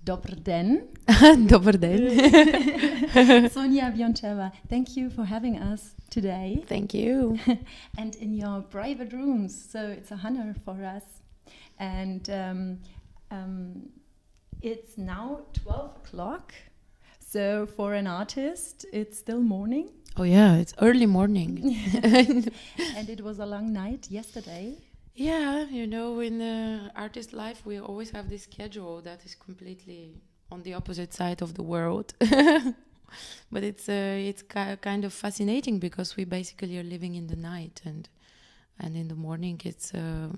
Dobr den. Dobr den. Sonya Yoncheva, thank you for having us today. Thank you. And in your private rooms, so it's a honor for us. And it's now 12 o'clock, so for an artist, it's still morning. Oh yeah, it's early morning. And it was a long night yesterday. Yeah, you know, in artist life, we always have this schedule that is completely on the opposite side of the world. But it's kind of fascinating because we basically are living in the night, and in the morning it's a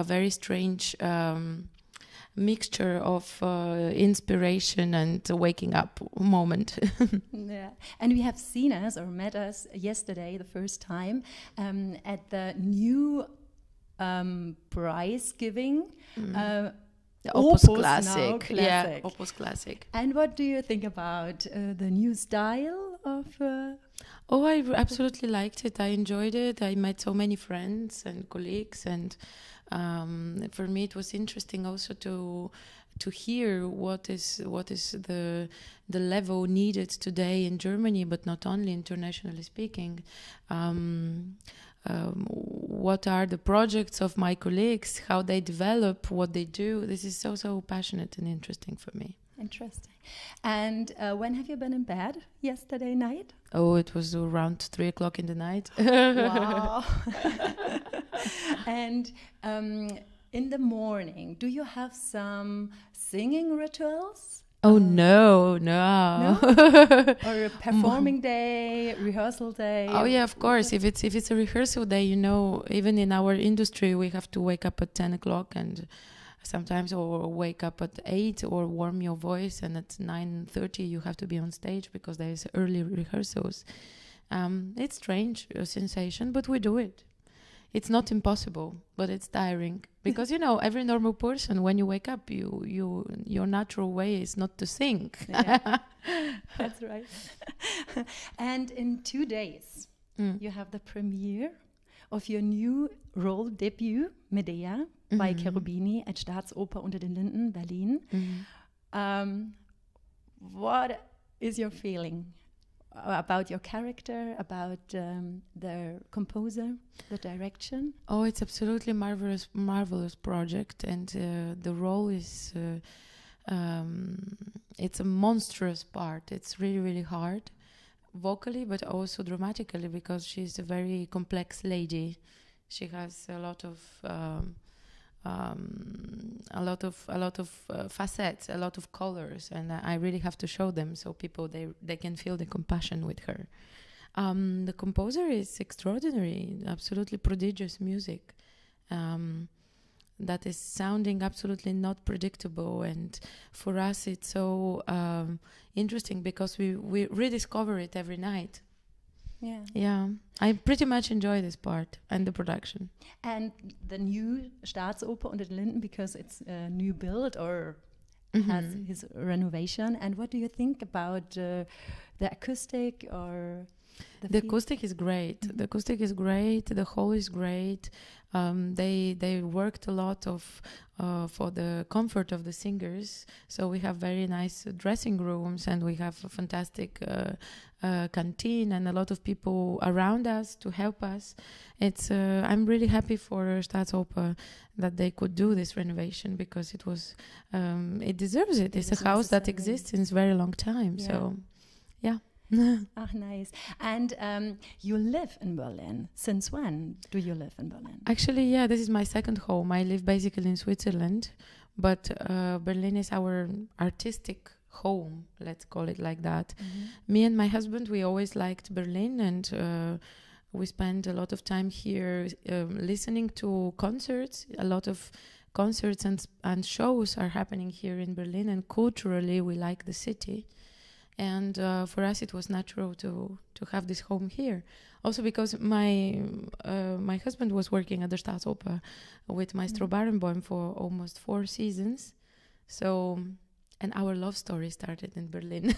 very strange mixture of inspiration and waking up moment. Yeah, and we have seen us or met us yesterday the first time at the new prize giving. The Opus Classic. Yeah, Opus Classic. And what do you think about the new style of? Oh, I absolutely liked it. I enjoyed it. I met so many friends and colleagues, and for me it was interesting also to hear what is the level needed today in Germany, but not only, internationally speaking. What are the projects of my colleagues, how they develop, what they do. This is so passionate and interesting for me. Interesting. And when have you been in bed yesterday night? Oh, it was around 3 o'clock in the night. Wow. And in the morning, do you have some singing rituals? Oh, no. Or a performing day, rehearsal day? Oh, yeah, of course. If it's a rehearsal day, you know, even in our industry, we have to wake up at 10 o'clock and sometimes or wake up at 8 or warm your voice, and at 9:30 you have to be on stage because there is early rehearsals. It's strange, a sensation, but we do it. It's not impossible, but it's tiring because, you know, every normal person, when you wake up, your natural way is not to sing. Yeah, that's right. And in 2 days, you have the premiere of your new role debut, Medea, by Cherubini at Staatsoper Unter den Linden, Berlin. What is your feeling about your character, about the composer, the direction? Oh, it's absolutely marvelous project, and the role is it's a monstrous part. It's really hard, vocally, but also dramatically, because she's a very complex lady. She has a lot of facets, a lot of colors, and I really have to show them so people they can feel the compassion with her. The composer is extraordinary, absolutely prodigious music that is sounding absolutely not predictable, and for us it's so interesting because we rediscover it every night. Yeah, I pretty much enjoy this part and the production. And the new Staatsoper Unter den Linden, because it's a new build or has his renovation. And what do you think about the acoustic or the acoustic is great. The acoustic is great. The hall is great. They worked a lot for the comfort of the singers. So we have very nice dressing rooms, and we have a fantastic canteen, and a lot of people around us to help us. It's I'm really happy for Staatsoper that they could do this renovation, because it was it deserves it. It's a house that exists since a very long time. Yeah. So, yeah. Ah, nice. And you live in Berlin. Since when do you live in Berlin? Actually, yeah, this is my second home. I live basically in Switzerland, but Berlin is our artistic home, let's call it like that. Me and my husband, we always liked Berlin, and we spend a lot of time here listening to concerts. A lot of concerts and shows are happening here in Berlin, and culturally we like the city. And for us, it was natural to have this home here. Also because my husband was working at the Staatsoper with Maestro Barenboim for almost 4 seasons. So And our love story started in Berlin.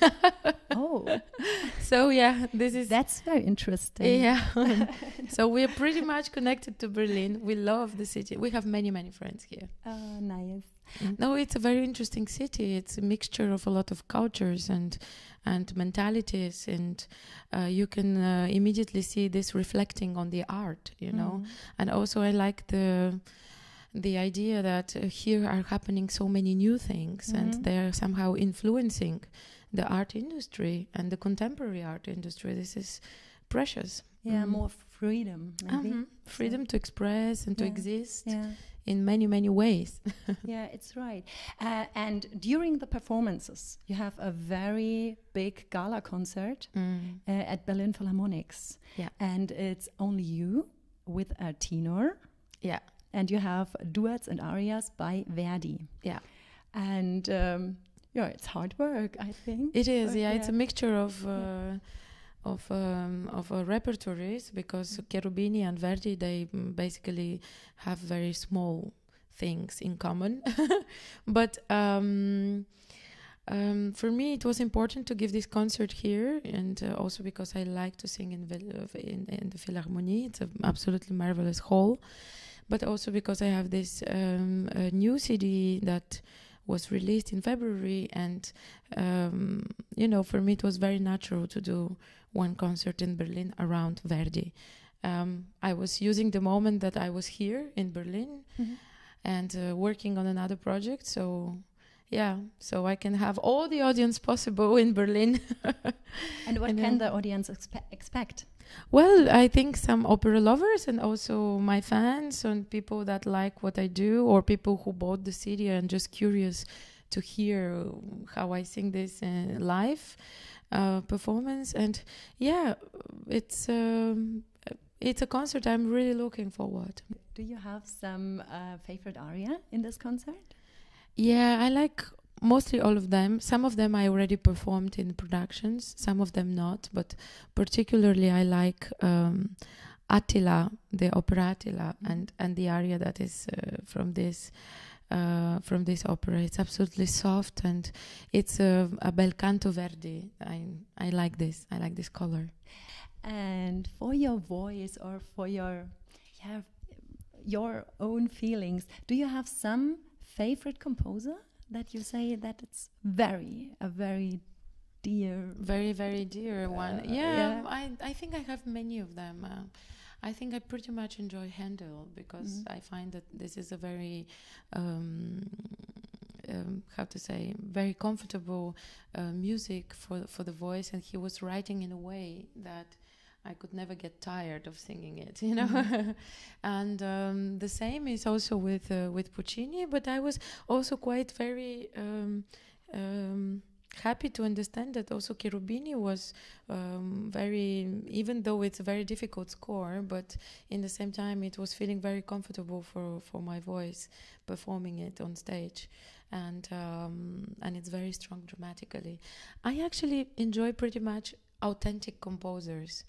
Oh. So yeah, that's very interesting. Yeah. So we're pretty much connected to Berlin. We love the city. We have many, many friends here. Oh, nice. No, it's a very interesting city. It's a mixture of a lot of cultures and mentalities, and you can immediately see this reflecting on the art, you know. And also I like the idea that here are happening so many new things, and they're somehow influencing the art industry and the contemporary art industry. This is precious. Yeah, more freedom, maybe. Freedom to express and to exist in many, many ways. Yeah, it's right. And during the performances, you have a very big gala concert at Berlin Philharmonics. Yeah. And it's only you with a tenor. Yeah. And you have duets and arias by Verdi. Yeah. And it's hard work, I think. It is, It's a mixture of repertories, because Cherubini and Verdi, they basically have very small things in common. But for me, it was important to give this concert here, and also because I like to sing in the Philharmonie. It's an absolutely marvelous hall. But also because I have this new CD that was released in February, and for me it was very natural to do one concert in Berlin around Verdi. I was using the moment that I was here in Berlin and working on another project, so I can have all the audience possible in Berlin. And what can the audience expect? Well, I think some opera lovers, and also my fans and people that like what I do, or people who bought the CD and just curious to hear how I sing this live performance. And it's a concert I'm really looking forward. Do you have some favorite aria in this concert? Yeah, I like mostly all of them. Some of them I already performed in productions, some of them not, but particularly I like Attila, the opera Attila, and the aria that is from this opera. It's absolutely soft, and it's a bel canto Verdi. I like this. I like this color. And for your voice, or for your own feelings, do you have some favorite composer that you say that it's a very dear, very, very dear one? I think I have many of them. I think I pretty much enjoy Handel, because I find that this is a very very comfortable music for the voice, and he was writing in a way that I could never get tired of singing it, you know. And the same is also with Puccini, but I was also quite very happy to understand that also Cherubini was even though it's a very difficult score, but in the same time it was feeling very comfortable for my voice performing it on stage. And it's very strong dramatically. I actually enjoy pretty much authentic composers,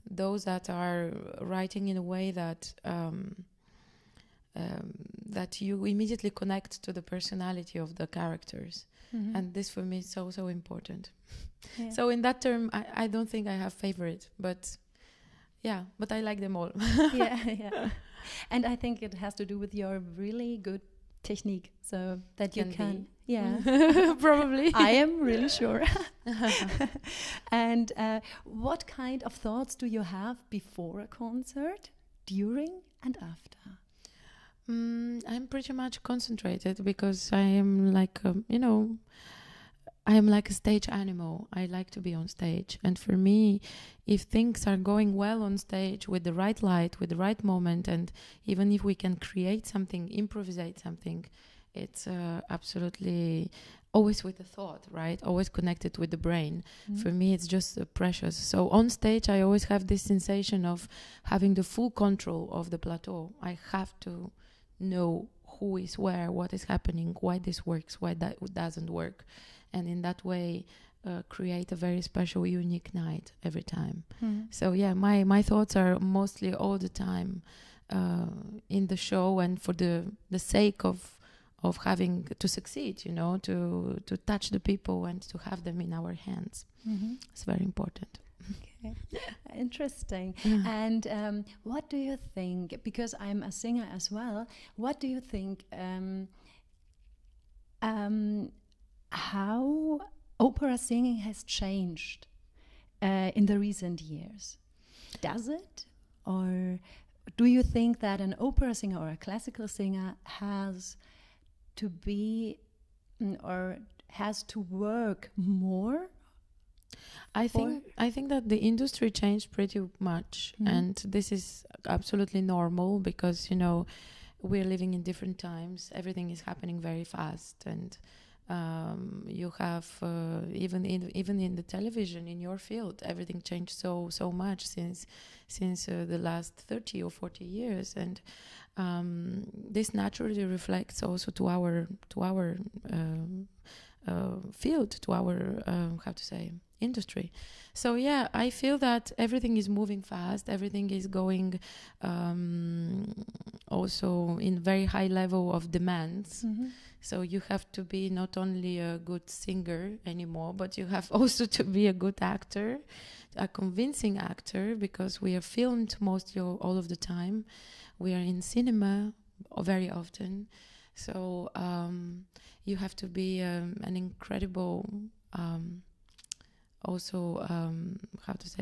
those that are writing in a way that that you immediately connect to the personality of the characters. And this for me is so important. Yeah. So in that term, I don't think I have favorite, but I like them all. Yeah. And I think it has to do with your really good technique, so that you can. Yeah, probably. I am really sure. And what kind of thoughts do you have before a concert, during, and after? I'm pretty much concentrated, because I am like I am like a stage animal. I like to be on stage, and for me, if things are going well on stage with the right light, with the right moment, and even if we can create something, improvise something, it's absolutely always with a thought, right? Always connected with the brain. For me, it's just precious. So on stage, I always have this sensation of having the full control of the plateau. I have to know who is where, what is happening, why this works, why that doesn't work, and in that way create a very special, unique night every time. So my thoughts are mostly all the time in the show, and for the sake of having to succeed, you know, to touch the people and to have them in our hands. It's very important. Okay. Interesting. And what do you think, because I'm a singer as well, what do you think how opera singing has changed in the recent years? Does it? Or do you think that an opera singer or a classical singer has to be or has to work more? I think that the industry changed pretty much, and this is absolutely normal because, you know, we're living in different times. Everything is happening very fast, and you have even in the television in your field, everything changed so much since the last 30 or 40 years, and this naturally reflects also to our field, to our industry. So yeah, I feel that everything is moving fast, everything is going also in very high level of demands. So you have to be not only a good singer anymore, but you have also to be a good actor, a convincing actor, because we are filmed mostly all of the time. We are in cinema very often. So you have to be an incredible,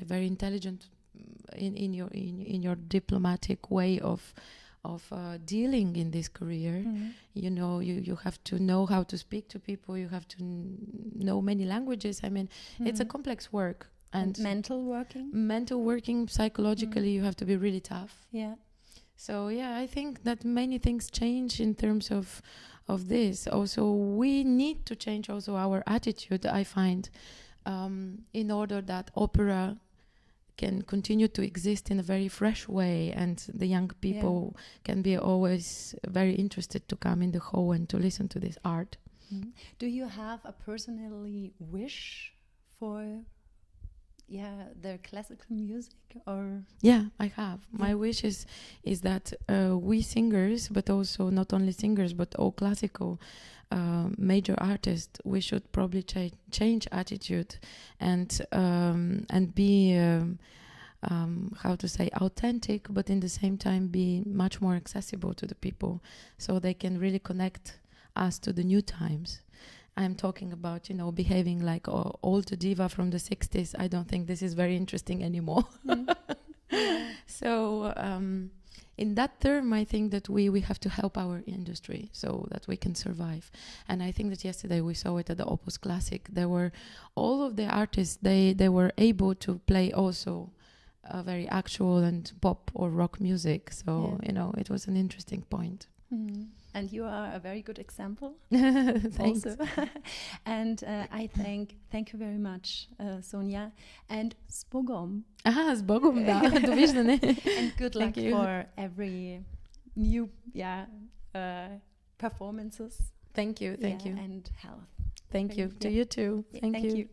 very intelligent in your diplomatic way of dealing in this career. You know, you have to know how to speak to people. You have to know many languages. I mean, it's a complex work, and mental working, psychologically, you have to be really tough. Yeah. So yeah, I think that many things change in terms of this. Also, we need to change also our attitude, I find, in order that opera can continue to exist in a very fresh way, and the young people can be always very interested to come in the hall and to listen to this art. Do you have a personally wish for the classical music? Or yeah, I have. My wish is that we singers, but also not only singers, but all classical major artists, we should probably change attitude and be authentic, but in the same time be much more accessible to the people, so they can really connect us to the new times. I'm talking about, you know, behaving like old diva from the 60s. I don't think this is very interesting anymore. So in that term, I think that we have to help our industry so that we can survive. And I think that yesterday we saw it at the Opus Classic. There were all of the artists, they were able to play also very actual and pop or rock music. So, you know, it was an interesting point. And you are a very good example. Thanks. And I thank you very much, Sonya. And Zbogom. Zbogom, da. And good luck for every new performances. Thank you. And health. Thank you. To you too. Thank you.